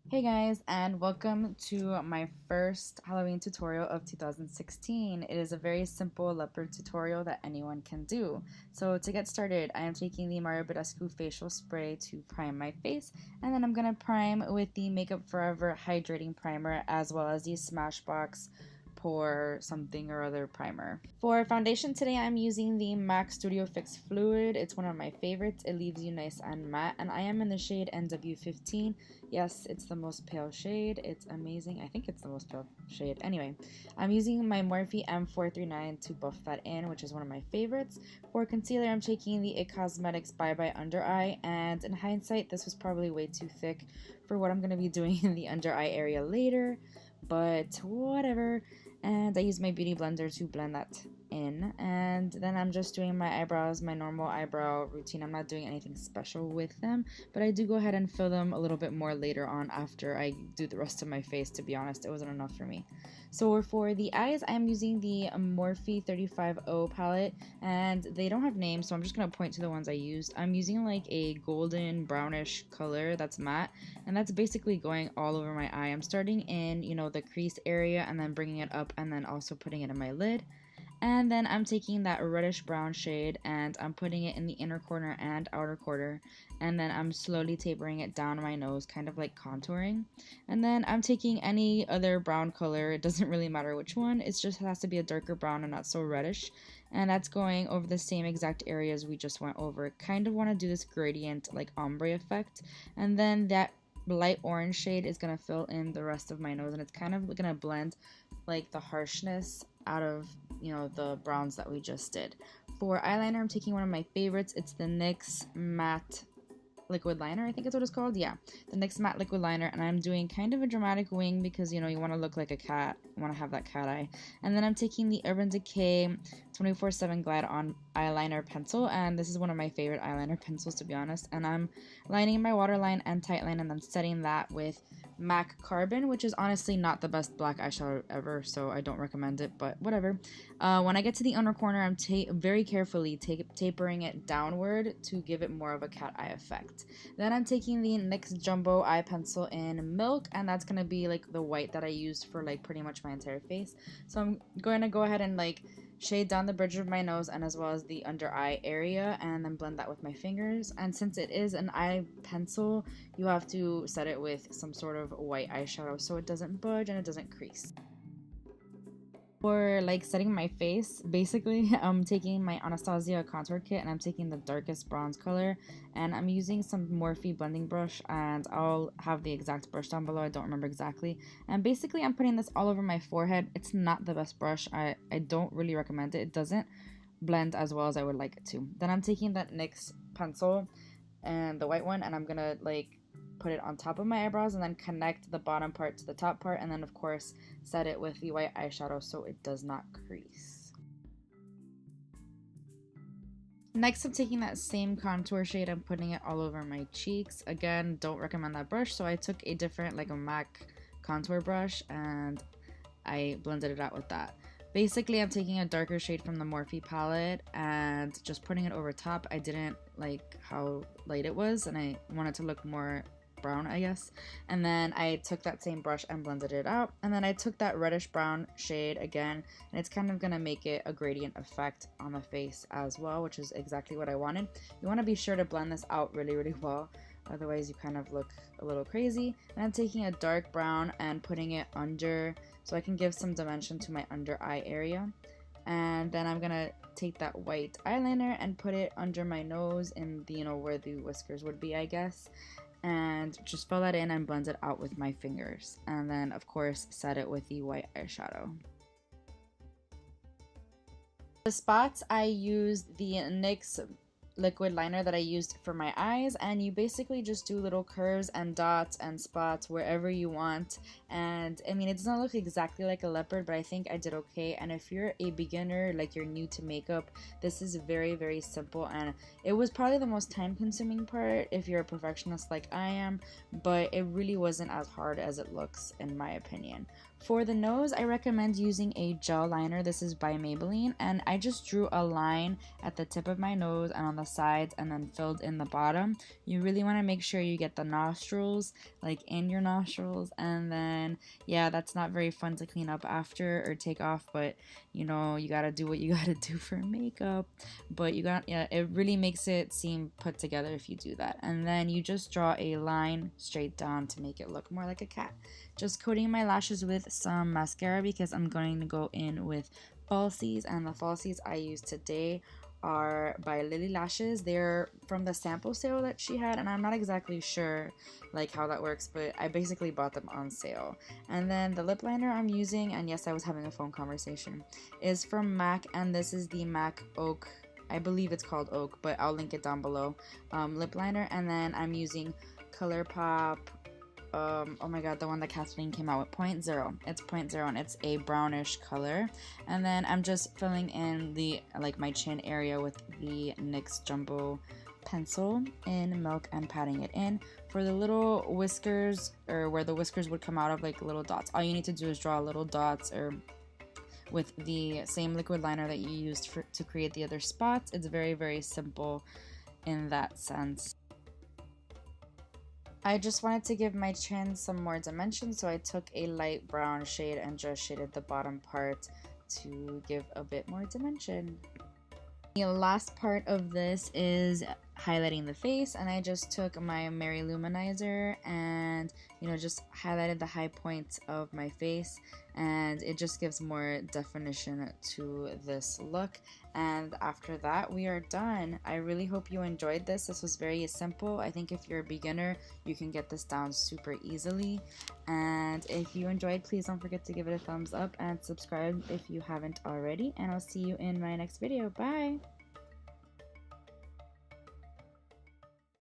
Hey guys, and welcome to my first Halloween tutorial of 2016. It is a very simple leopard tutorial that anyone can do. So to get started, I am taking the Badescu facial spray to prime my face, and then I'm going to prime with the Makeup Forever Hydrating Primer as well as the Smashbox Pore something or other primer. For foundation today, I'm using the MAC Studio Fix Fluid. It's one of my favorites. It leaves you nice and matte, and I am in the shade NW15. Yes, it's the most pale shade. It's amazing. I think it's the most pale shade. Anyway, I'm using my Morphe M439 to buff that in, which is one of my favorites. For concealer, I'm taking the It Cosmetics Bye Bye Under Eye, and in hindsight, this was probably way too thick for what I'm going to be doing in the under eye area later, but whatever. And I use my beauty blender to blend that in, and then I'm just doing my eyebrows, my normal eyebrow routine. I'm not doing anything special with them, but I do go ahead and fill them a little bit more later on after I do the rest of my face. To be honest, it wasn't enough for me. So for the eyes, I'm using the Morphe 35O palette, and they don't have names, so I'm just gonna point to the ones I used. I'm using like a golden brownish color that's matte, and that's basically going all over my eye. I'm starting in, the crease area and then bringing it up and then also putting it in my lid. And then I'm taking that reddish brown shade and I'm putting it in the inner corner and outer corner, and then I'm slowly tapering it down my nose, kind of like contouring. And then I'm taking any other brown color, it doesn't really matter which one, it just has to be a darker brown and not so reddish, and that's going over the same exact areas we just went over. Kind of want to do this gradient like ombre effect, and then that light orange shade is going to fill in the rest of my nose, and it's kind of going to blend like the harshness out of the browns that we just did. For eyeliner, I'm taking one of my favorites. It's the NYX matte liquid liner, I think it's what it's called. Yeah, the NYX matte liquid liner, and I'm doing kind of a dramatic wing because you want to look like a cat, you want to have that cat eye. And then I'm taking the Urban Decay 24/7 Glide on eyeliner pencil, and this is one of my favorite eyeliner pencils, to be honest, and I'm lining my waterline and tightline, and I'm setting that with MAC Carbon, which is honestly not the best black eyeshadow ever, so I don't recommend it, but whatever. When I get to the inner corner, I'm very carefully tapering it downward to give it more of a cat eye effect. Then I'm taking the NYX Jumbo Eye Pencil in Milk, and that's going to be like the white that I used for like pretty much my entire face. So I'm going to go ahead and like shade down the bridge of my nose and as well as the under eye area, and then blend that with my fingers. And since it is an eye pencil, you have to set it with some sort of white eyeshadow so it doesn't budge and it doesn't crease. For like setting my face, basically I'm taking my Anastasia Contour Kit and I'm taking the darkest bronze color, and I'm using some Morphe blending brush, and I'll have the exact brush down below, I don't remember exactly. And basically I'm putting this all over my forehead. It's not the best brush, I don't really recommend it. It doesn't blend as well as I would like it to. Then I'm taking that NYX pencil and the white one, and I'm gonna like put it on top of my eyebrows and then connect the bottom part to the top part, and then of course set it with the white eyeshadow so it does not crease. Next, I'm taking that same contour shade, I'm putting it all over my cheeks. Again, don't recommend that brush, so I took a different like a MAC contour brush and I blended it out with that. Basically, I'm taking a darker shade from the Morphe palette and just putting it over top. I didn't like how light it was and I wanted to look more brown, I guess. And then I took that same brush and blended it out, and then I took that reddish brown shade again, and it's kind of gonna make it a gradient effect on the face as well, which is exactly what I wanted. You want to be sure to blend this out really well, otherwise you kind of look a little crazy. And I'm taking a dark brown and putting it under so I can give some dimension to my under eye area. And then I'm gonna take that white eyeliner and put it under my nose in the where the whiskers would be, I guess, and just fill that in and blend it out with my fingers, and then of course set it with the white eyeshadow. The spots, I used the NYX liquid liner that I used for my eyes, and you basically just do little curves and dots and spots wherever you want, And I mean, it does not look exactly like a leopard, but I think I did okay. And if you're a beginner, like you're new to makeup, this is very simple, and it was probably the most time consuming part if you're a perfectionist like I am, but it really wasn't as hard as it looks in my opinion. For the nose, I recommend using a gel liner. This is by Maybelline, and I just drew a line at the tip of my nose and on the sides and then filled in the bottom. You really want to make sure you get the nostrils, like in your nostrils, and then yeah, that's not very fun to clean up after or take off, but you know, you gotta do what you gotta do for makeup. But you got, yeah, it really makes it seem put together if you do that. And then you just draw a line straight down to make it look more like a cat. Just coating my lashes with some mascara because I'm going to go in with falsies, and the falsies I use today are by Lily Lashes. They're from the sample sale that she had, and I'm not exactly sure like how that works, but I basically bought them on sale. And then the lip liner I'm using, and yes, I was having a phone conversation, is from MAC, and this is the MAC Oak, I believe it's called Oak, but I'll link it down below, lip liner. And then I'm using Colourpop, oh my god, the one that Kathleen came out with, Point Zero. It's Point Zero, and it's a brownish color. And then I'm just filling in the, like, my chin area with the NYX Jumbo pencil in Milk and patting it in. For the little whiskers, or where the whiskers would come out of, like little dots, all you need to do is draw little dots, or with the same liquid liner that you used to create the other spots. It's very simple in that sense. I just wanted to give my chin some more dimension, so I took a light brown shade and just shaded the bottom part to give a bit more dimension. The last part of this is highlighting the face, and I just took my Mary Luminizer and, you know, just highlighted the high points of my face, and it just gives more definition to this look. And after that, we are done. I really hope you enjoyed this. This was very simple. I think if you're a beginner, you can get this down super easily. And if you enjoyed, please don't forget to give it a thumbs up and subscribe if you haven't already. And I'll see you in my next video. Bye!